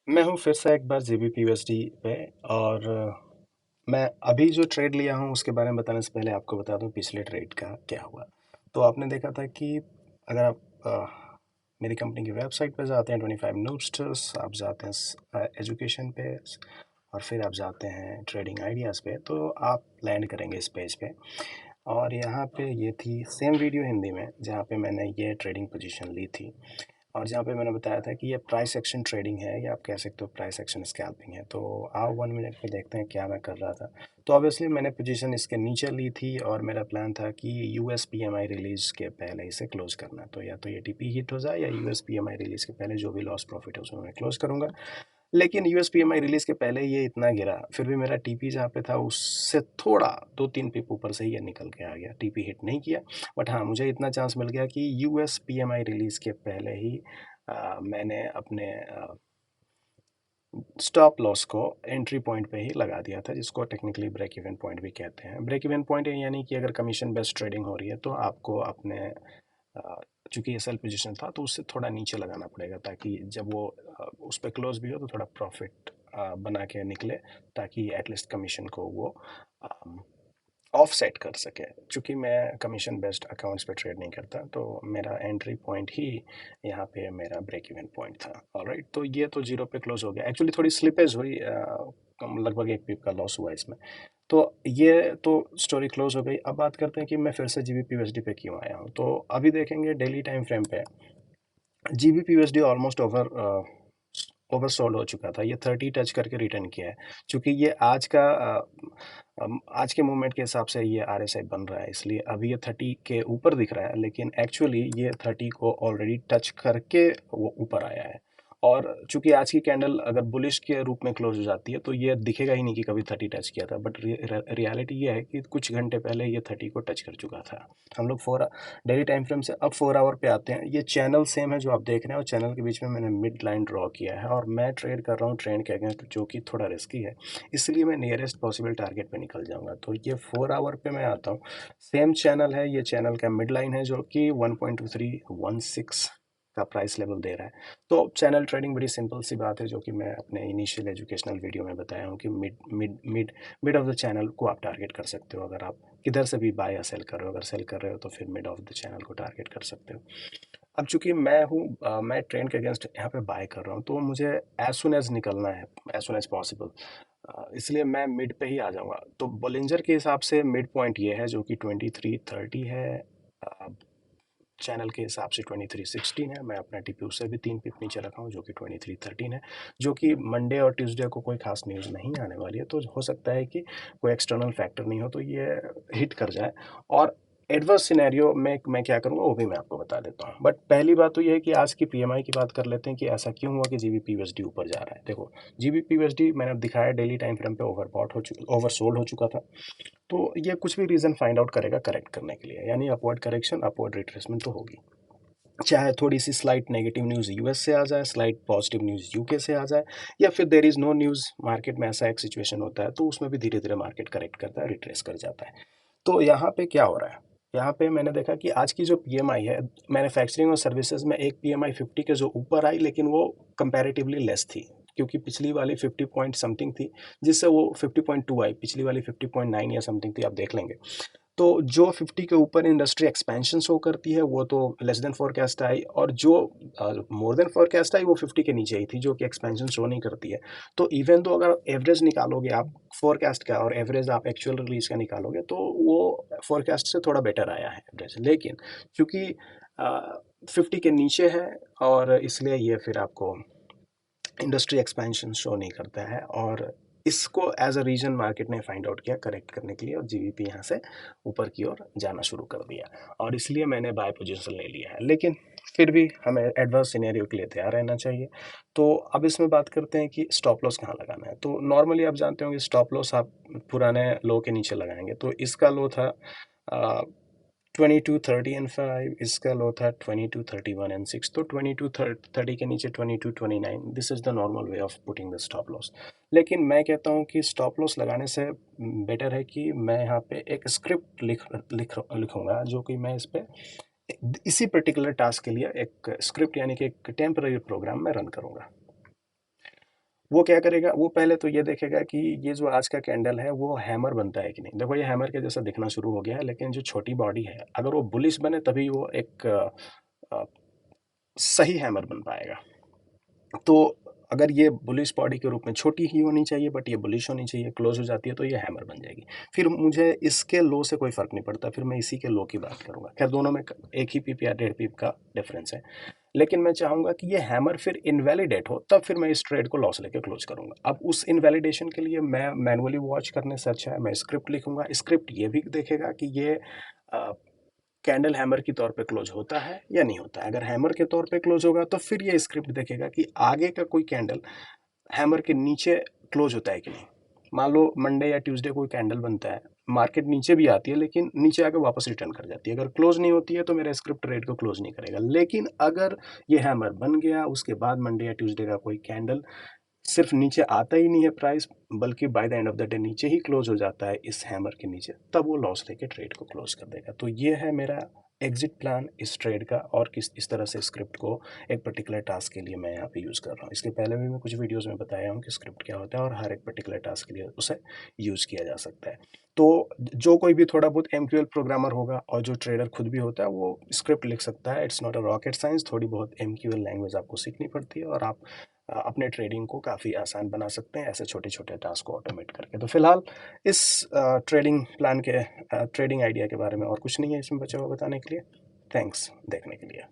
मैं हूँ फिर से एक बार जीबीपीयूएसडी पे। और मैं अभी जो ट्रेड लिया हूँ उसके बारे में बताने से पहले आपको बता दूँ पिछले ट्रेड का क्या हुआ। तो आपने देखा था कि अगर आप मेरी कंपनी की वेबसाइट पे जाते हैं 25 नोट्स, आप जाते हैं एजुकेशन पे, और फिर आप जाते हैं ट्रेडिंग आइडियाज़ पे, तो आप लैंड करेंगे इस पेज पे। और यहाँ पे ये थी सेम वीडियो हिंदी में जहाँ पे मैंने ये ट्रेडिंग पोजीशन ली थी, और जहाँ पे मैंने बताया था कि ये प्राइस एक्शन ट्रेडिंग है, या आप कह सकते हो प्राइस एक्शन स्कैल्पिंग है। तो आओ 1 मिनट में देखते हैं क्या मैं कर रहा था। तो ऑब्वियसली मैंने पोजीशन इसके नीचे ली थी, और मेरा प्लान था कि यूएस पीएमआई रिलीज के पहले इसे क्लोज करना। तो या तो ये टीपी हिट हो जाए, या यूएस पीएमआई रिलीज के पहले जो भी लॉस प्रॉफिट है उसमें मैं क्लोज करूंगा। लेकिन यूएस पीएमआई रिलीज के पहले ये इतना गिरा, फिर भी मेरा टीपी जहाँ पे था उससे थोड़ा 2-3 पिप ऊपर से ही ये निकल के आ गया, टीपी हिट नहीं किया। बट हाँ, मुझे इतना चांस मिल गया कि यूएस पीएमआई रिलीज के पहले ही मैंने अपने स्टॉप लॉस को एंट्री पॉइंट पे ही लगा दिया था, जिसको टेक्निकली ब्रेक इवन पॉइंट भी कहते हैं। ब्रेक इवन पॉइंट यानी कि अगर कमीशन बेस्ड ट्रेडिंग हो रही है तो आपको अपने चूंकि ये सेल पोजीशन था तो उससे थोड़ा नीचे लगाना पड़ेगा, ताकि जब वो उस पर क्लोज भी हो तो थोड़ा प्रॉफिट बना के निकले, ताकि एटलीस्ट कमीशन को वो ऑफ सेट कर सके। चूंकि मैं कमीशन बेस्ड अकाउंट्स पे ट्रेड नहीं करता, तो मेरा एंट्री पॉइंट ही यहाँ पे मेरा ब्रेक इवन पॉइंट था। ऑलराइट, तो ये तो जीरो पे क्लोज हो गया। एक्चुअली थोड़ी स्लिपेज हुई, लगभग 1 पिप का लॉस हुआ इसमें। तो ये तो स्टोरी क्लोज हो गई। अब बात करते हैं कि मैं फिर से जीबीपी यूएसडी पे क्यों आया हूँ। तो अभी देखेंगे डेली टाइम फ्रेम पे जीबीपी यूएसडी ऑलमोस्ट ओवरसोल्ड हो चुका था। ये 30 टच करके रिटर्न किया है। चूंकि ये आज के मूवमेंट के हिसाब से ये आरएसआई बन रहा है, इसलिए अभी ये 30 के ऊपर दिख रहा है, लेकिन एक्चुअली ये 30 को ऑलरेडी टच करके वो ऊपर आया है। और चूंकि आज की कैंडल अगर बुलिश के रूप में क्लोज हो जाती है तो ये दिखेगा ही नहीं कि कभी 30 टच किया था। बट रियलिटी ये है कि कुछ घंटे पहले ये 30 को टच कर चुका था। हम लोग डेली टाइम फ्रेम से अब 4 आवर पे आते हैं। ये चैनल सेम है जो आप देख रहे हैं, और चैनल के बीच में मैंने मिड लाइन ड्रॉ किया है, और मैं ट्रेड कर रहा हूँ ट्रेंड के अगेंस्ट, जो कि थोड़ा रिस्की है। इसलिए मैं नियरेस्ट पॉसिबल टारगेट पे निकल जाऊंगा। तो ये 4 आवर पे मैं आता हूँ। सेम चैनल है, ये चैनल का मिड लाइन है जो कि 1.2316 का प्राइस लेवल दे रहा है। तो चैनल ट्रेडिंग बड़ी सिंपल सी बात है, जो कि मैं अपने इनिशियल एजुकेशनल वीडियो में बताया हूँ कि mid mid mid mid of the channel को आप टारगेट कर सकते हो। अगर आप किधर से भी बाय या सेल कर रहे हो, अगर सेल कर रहे हो तो फिर मिड ऑफ द चैनल को टारगेट कर सकते हो। अब चूंकि मैं ट्रेंड के अगेंस्ट यहाँ पे बाय कर रहा हूँ, तो मुझे एज सुन एज निकलना है, एज सुन एज पॉसिबल। इसलिए मैं मिड पे ही आ जाऊंगा। तो बोलिंजर के हिसाब से मिड पॉइंट ये है, जो कि 2330 है। चैनल के हिसाब से 2316 है। मैं अपना टीपी उससे भी 3 पिप नीचे रखा हूँ, जो कि 2313 है। जो कि मंडे और ट्यूसडे को कोई खास न्यूज़ नहीं आने वाली है, तो हो सकता है कि कोई एक्सटर्नल फैक्टर नहीं हो तो ये हिट कर जाए। और एडवर्स सिनेरियो में मैं क्या करूँगा वो भी मैं आपको बता देता हूँ। बट पहली बात तो ये है कि आज की पीएमआई की बात कर लेते हैं कि ऐसा क्यों हुआ कि जीबीपी यूएसडी ऊपर जा रहा है। देखो, जीबीपी यूएसडी मैंने अब दिखाया डेली टाइम फ्रेम पे ओवरसोल्ड हो चुका था। तो ये कुछ भी रीज़न फाइंड आउट करेगा करेक्ट करने के लिए, यानी अपवर्ड करेक्शन, अपवर्ड रिट्रेसमेंट तो होगी। चाहे थोड़ी सी स्लाइट नेगेटिव न्यूज़ यूएस से आ जाए, स्लाइट पॉजिटिव न्यूज़ यूके से आ जाए, या फिर there is no news, market में ऐसा एक सिचुएशन होता है तो उसमें भी धीरे धीरे मार्केट करेक्ट करता है, रिट्रेस कर जाता है। तो यहाँ पे क्या हो रहा है, यहाँ पे मैंने देखा कि आज की जो पीएमआई है मैन्युफैक्चरिंग और सर्विसेज में, एक पीएमआई 50 के जो ऊपर आई, लेकिन वो कंपैरेटिवली लेस थी, क्योंकि पिछली वाली 50 पॉइंट समथिंग थी, जिससे वो 50.2 आई। पिछली वाली 50.9 या समथिंग थी, आप देख लेंगे। तो जो 50 के ऊपर इंडस्ट्री एक्सपेंशन शो करती है वो तो लेस देन फोरकास्ट आई, और जो मोर देन फोरकास्ट आई वो 50 के नीचे आई थी, जो कि एक्सपेंशन शो नहीं करती है। तो इवन तो अगर एवरेज निकालोगे आप फोरकास्ट का, और एवरेज आप एक्चुअल रिलीज का निकालोगे, तो वो फोरकास्ट से थोड़ा बेटर आया है एवरेज। लेकिन चूंकि 50 के नीचे है, और इसलिए ये फिर आपको इंडस्ट्री एक्सपेंशन शो नहीं करता है, और इसको एज अ रीजन मार्केट ने फाइंड आउट किया करेक्ट करने के लिए, और जीबीपी यहाँ से ऊपर की ओर जाना शुरू कर दिया, और इसलिए मैंने बाय पोजीशन ले लिया है। लेकिन फिर भी हमें एडवर्स सिनेरियो के लिए तैयार रहना चाहिए। तो अब इसमें बात करते हैं कि स्टॉप लॉस कहाँ लगाना है। तो नॉर्मली आप जानते होंगे स्टॉप लॉस आप पुराने लो के नीचे लगाएंगे। तो इसका लो था 2230 एंड 5, इसका लो था 2231 एंड 6। तो 2230 के नीचे 2229, this is the normal way of putting the stop loss. लेकिन मैं कहता हूँ कि स्टॉप लॉस लगाने से बेटर है कि मैं यहाँ पे एक स्क्रिप्ट लिखूंगा, जो कि मैं इस पे इसी पर्टिकुलर टास्क के लिए एक स्क्रिप्ट, यानी कि एक टेम्पररी प्रोग्राम में रन करूंगा। वो क्या करेगा, वो पहले तो ये देखेगा कि ये जो आज का कैंडल है वो हैमर बनता है कि नहीं। देखो ये हैमर के जैसा दिखना शुरू हो गया है, लेकिन जो छोटी बॉडी है अगर वो बुलिश बने तभी वो एक सही हैमर बन पाएगा। तो अगर ये बुलिश बॉडी के रूप में छोटी ही होनी चाहिए बट ये बुलिश होनी चाहिए, क्लोज हो जाती है तो ये हैमर बन जाएगी। फिर मुझे इसके लो से कोई फ़र्क नहीं पड़ता, फिर मैं इसी के लो की बात करूँगा। खैर दोनों में एक ही पीप या डेढ़ पीप का डिफरेंस है, लेकिन मैं चाहूँगा कि ये हैमर फिर इनवैलिडेट हो, तब फिर मैं इस ट्रेड को लॉस लेके क्लोज करूँगा। अब उस इनवैलिडेशन के लिए मैं मैनुअली वॉच करने से अच्छा है मैं स्क्रिप्ट लिखूँगा। स्क्रिप्ट ये भी देखेगा कि ये कैंडल हैमर के तौर पे क्लोज होता है या नहीं होता है। अगर हैमर के तौर पे क्लोज होगा तो फिर ये स्क्रिप्ट देखेगा कि आगे का कोई कैंडल हैमर के नीचे क्लोज होता है कि नहीं। मान लो मंडे या ट्यूसडे कोई कैंडल बनता है, मार्केट नीचे भी आती है लेकिन नीचे आकर वापस रिटर्न कर जाती है, अगर क्लोज नहीं होती है तो मेरा स्क्रिप्ट ट्रेड को क्लोज नहीं करेगा। लेकिन अगर ये हैमर बन गया उसके बाद मंडे या ट्यूसडे का कोई कैंडल सिर्फ नीचे आता ही नहीं है प्राइस, बल्कि by the end of the day नीचे ही क्लोज हो जाता है इस हैमर के नीचे, तब वो लॉस लेके ट्रेड को क्लोज कर देगा। तो ये है मेरा एग्जिट प्लान इस ट्रेड का, और किस इस तरह से स्क्रिप्ट को एक पर्टिकुलर टास्क के लिए मैं यहाँ पे यूज़ कर रहा हूँ। इसके पहले भी मैं कुछ वीडियोस में बताया हूँ कि स्क्रिप्ट क्या होता है और हर एक पर्टिकुलर टास्क के लिए उसे यूज़ किया जा सकता है। तो जो कोई भी थोड़ा बहुत एमक्यूएल प्रोग्रामर होगा और जो ट्रेडर खुद भी होता है वो स्क्रिप्ट लिख सकता है। It's not a rocket science, थोड़ी बहुत एमक्यूएल लैंग्वेज आपको सीखनी पड़ती है और आप अपने ट्रेडिंग को काफ़ी आसान बना सकते हैं ऐसे छोटे-छोटे टास्क को ऑटोमेट करके। तो फिलहाल इस ट्रेडिंग प्लान के ट्रेडिंग आइडिया के बारे में और कुछ नहीं है इसमें बचा हुआ बताने के लिए। थैंक्स देखने के लिए।